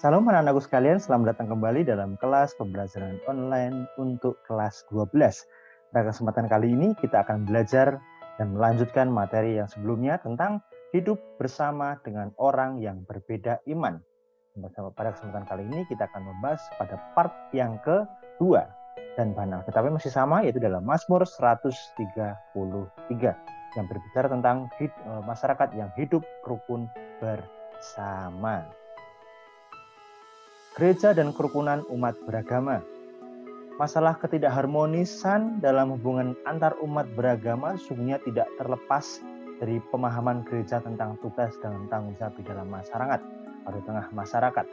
Salam anak-anakku sekalian, selamat datang kembali dalam kelas pembelajaran online untuk kelas 12. Pada kesempatan kali ini kita akan belajar dan melanjutkan materi yang sebelumnya tentang hidup bersama dengan orang yang berbeda iman. Pada kesempatan kali ini kita akan membahas pada part yang kedua. Dan bahan Alkitabnya masih sama, yaitu dalam Mazmur 133 yang berbicara tentang masyarakat yang hidup rukun bersama. Gereja dan kerukunan umat beragama. Masalah ketidakharmonisan dalam hubungan antar umat beragama sungguhnya tidak terlepas dari pemahaman gereja tentang tugas dan tanggung jawab di dalam masyarakat atau di tengah masyarakat.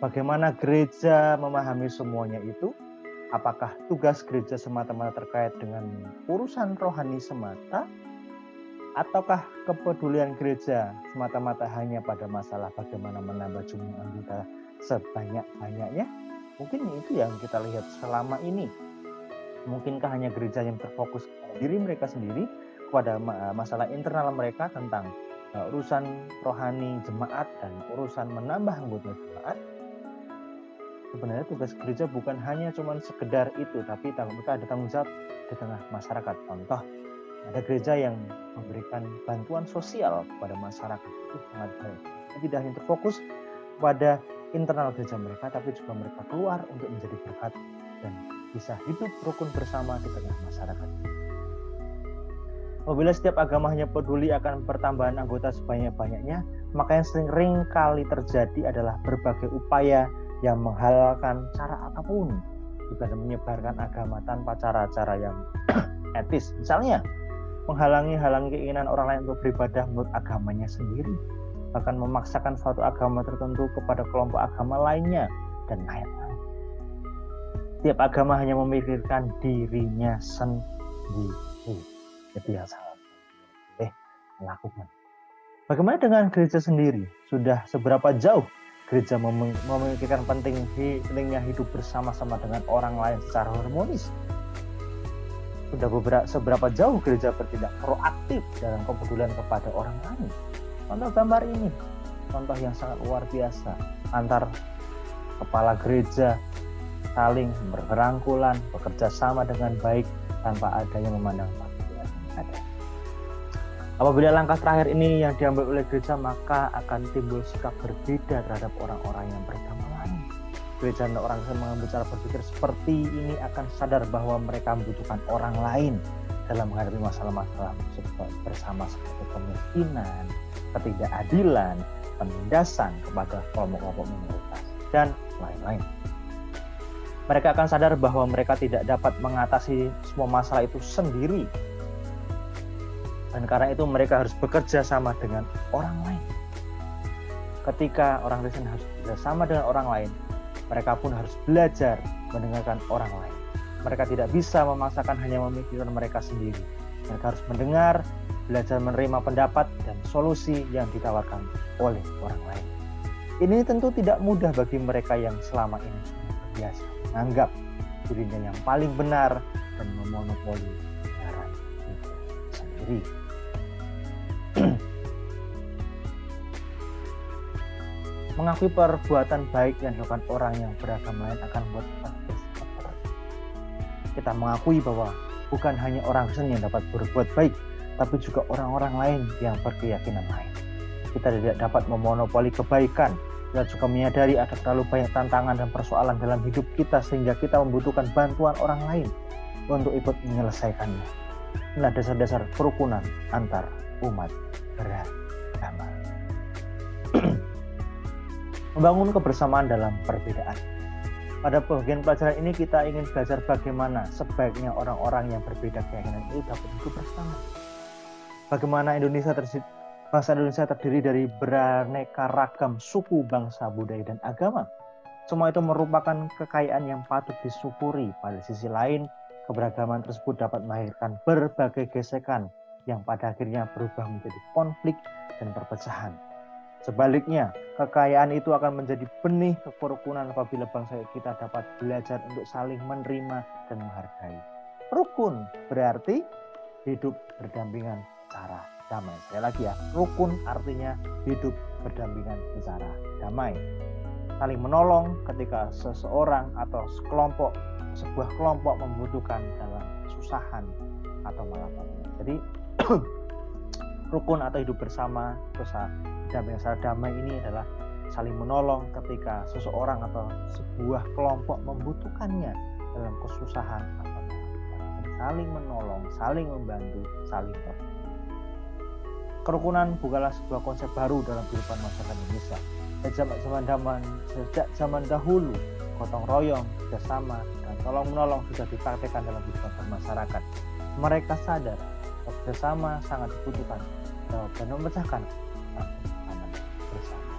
Bagaimana gereja memahami semuanya itu? Apakah tugas gereja semata-mata terkait dengan urusan rohani semata? Ataukah kepedulian gereja semata-mata hanya pada masalah bagaimana menambah jumlah anggota sebanyak-banyaknya? Mungkin itu yang kita lihat selama ini. Mungkinkah hanya gereja yang terfokus pada diri mereka sendiri, kepada masalah internal mereka tentang urusan rohani jemaat dan urusan menambah anggota jemaat? Sebenarnya tugas gereja bukan hanya cuma sekedar itu, tapi mereka ada tanggung jawab di tengah masyarakat. Contoh, ada gereja yang memberikan bantuan sosial kepada masyarakat, itu sangat baik. Tidak hanya terfokus pada internal gereja mereka, tapi juga mereka keluar untuk menjadi berkat dan bisa hidup rukun bersama di tengah masyarakat. Apabila setiap agama hanya peduli akan pertambahan anggota sebanyak-banyaknya, maka yang sering kali terjadi adalah berbagai upaya yang menghalalkan cara apapun juga menyebarkan agama tanpa cara-cara yang etis. Misalnya, menghalangi keinginan orang lain untuk beribadah menurut agamanya sendiri, bahkan memaksakan suatu agama tertentu kepada kelompok agama lainnya, dan lain-lain. Tiap agama hanya memikirkan dirinya sendiri. Itu yang sangat boleh melakukan. Bagaimana dengan gereja sendiri? Sudah seberapa jauh gereja memikirkan pentingnya hidup bersama-sama dengan orang lain secara harmonis? Sudah seberapa jauh gereja bertindak proaktif dalam kepedulian kepada orang lain? Contoh gambar ini, contoh yang sangat luar biasa. Antar kepala gereja saling berangkulan, bekerja sama dengan baik tanpa ada yang memandang perbedaan yang ada. Apabila langkah terakhir ini yang diambil oleh gereja, maka akan timbul sikap berbeda terhadap orang-orang yang beragama lain. Gereja dan orang yang mengambil cara berpikir seperti ini akan sadar bahwa mereka membutuhkan orang lain dalam menghadapi masalah-masalah bersama seperti kemiskinan, ketidakadilan, penindasan kepada kelompok-kelompok minoritas, dan lain-lain. Mereka akan sadar bahwa mereka tidak dapat mengatasi semua masalah itu sendiri. Dan karena itu mereka harus bekerja sama dengan orang lain. Ketika orang Kristen harus bekerja sama dengan orang lain, mereka pun harus belajar mendengarkan orang lain. Mereka tidak bisa memaksakan hanya memikirkan mereka sendiri. Mereka harus mendengar, belajar menerima pendapat dan solusi yang ditawarkan oleh orang lain. Ini tentu tidak mudah bagi mereka yang selama ini sudah terbiasa menganggap dirinya yang paling benar dan memonopoli kebenaran itu sendiri. Mengakui perbuatan baik yang dilakukan orang yang beragama lain akan membuat kita bersikap. Kita mengakui bahwa bukan hanya orang Kristen yang dapat berbuat baik, tapi juga orang-orang lain yang berkeyakinan lain. Kita tidak dapat memonopoli kebaikan. Kita juga menyadari ada terlalu banyak tantangan dan persoalan dalam hidup kita sehingga kita membutuhkan bantuan orang lain untuk ikut menyelesaikannya. Inilah dasar-dasar kerukunan antar umat beragama. Membangun kebersamaan dalam perbedaan. Pada bagian pelajaran ini kita ingin belajar bagaimana sebaiknya orang-orang yang berbeda keyakinan itu dapat hidup bersama. Bagaimana bangsa Indonesia terdiri dari beraneka ragam suku, bangsa, budaya, dan agama. Semua itu merupakan kekayaan yang patut disyukuri. Pada sisi lain, keberagaman tersebut dapat melahirkan berbagai gesekan yang pada akhirnya berubah menjadi konflik dan perpecahan. Sebaliknya, kekayaan itu akan menjadi benih kerukunan apabila bangsa kita dapat belajar untuk saling menerima dan menghargai. Rukun berarti hidup berdampingan secara damai. Sekali lagi ya, rukun artinya hidup berdampingan secara damai. saling menolong ketika seseorang atau sebuah kelompok membutuhkan dalam kesusahan atau malapetaka. Jadi rukun atau hidup bersama damai secara damai ini adalah saling menolong ketika seseorang atau sebuah kelompok membutuhkannya dalam kesusahan atau malapetaka. Saling menolong, saling membantu, saling berbagi. Kerukunan bukanlah sebuah konsep baru dalam kehidupan masyarakat Indonesia. Sejak zaman dahulu, gotong royong, kerjasama, dan tolong menolong sudah dipraktekkan dalam kehidupan masyarakat. Mereka sadar kerjasama sangat dibutuhkan dan memecahkan tantangan bersama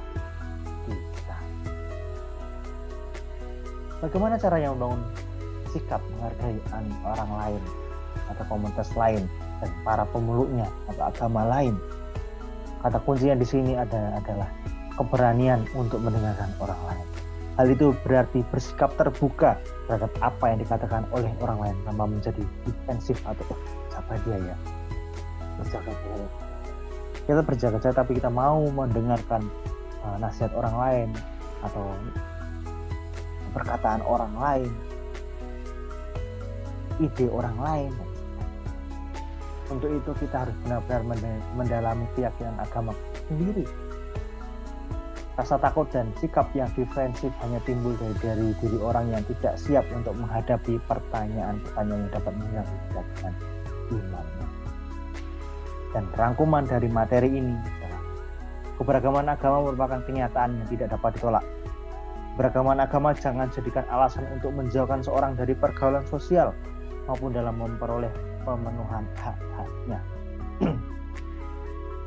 kita. Bagaimana caranya membangun sikap menghargai orang lain atau komunitas lain dan para pemeluknya atau agama lain? Kata kuncinya di sini adalah keberanian untuk mendengarkan orang lain. Hal itu berarti bersikap terbuka terhadap apa yang dikatakan oleh orang lain tanpa menjadi defensif atau siapa dia ya. Berjaga-jaga. Kita berjaga-jaga tapi kita mau mendengarkan nasihat orang lain atau perkataan orang lain, ide orang lain. Untuk itu kita harus benar-benar mendalami keyakinan agama sendiri. Rasa takut dan sikap yang defensif hanya timbul dari diri orang yang tidak siap untuk menghadapi pertanyaan-pertanyaan yang dapat mengganggu imannya. Dan rangkuman dari materi ini adalah keberagaman agama merupakan kenyataan yang tidak dapat ditolak. Beragaman agama jangan jadikan alasan untuk menjauhkan seorang dari pergaulan sosial maupun dalam memperoleh pemenuhan hak-haknya.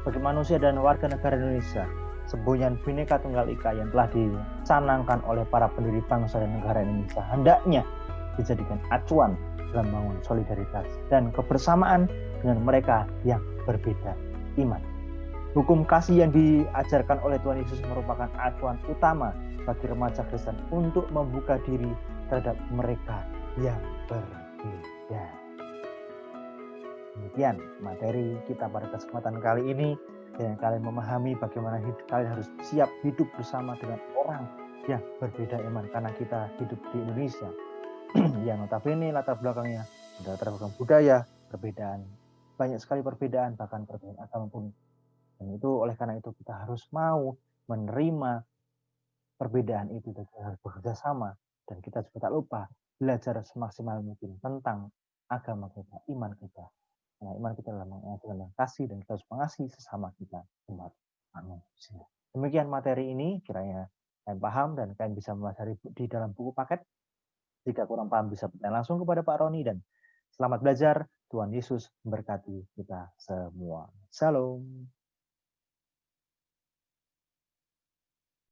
Bagi manusia dan warga negara Indonesia, semboyan Bhinneka Tunggal Ika yang telah dicanangkan oleh para pendiri bangsa dan negara Indonesia hendaknya dijadikan acuan dalam membangun solidaritas dan kebersamaan dengan mereka yang berbeda iman. Hukum kasih yang diajarkan oleh Tuhan Yesus merupakan acuan utama bagi remaja Kristen untuk membuka diri terhadap mereka yang berbeda. Demikian materi kita pada kesempatan kali ini, dan kalian memahami bagaimana kalian harus siap hidup bersama dengan orang yang berbeda iman, karena kita hidup di Indonesia yang notabene latar belakangnya latar belakang budaya, perbedaan, banyak sekali perbedaan, bahkan perbedaan agama pun. Dan itu oleh karena itu kita harus mau menerima perbedaan itu dan kita harus bekerja sama, dan kita juga tak lupa belajar semaksimal mungkin tentang agama kita, iman kita. Nah, iman kita adalah mengajarkan kasih dan kita harus mengasihi sesama kita, umat manusia. Demikian materi ini, kiranya kalian paham dan kalian bisa mempelajari di dalam buku paket. Jika kurang paham bisa bertanya langsung kepada Pak Roni, dan selamat belajar. Tuhan Yesus memberkati kita semua. Shalom.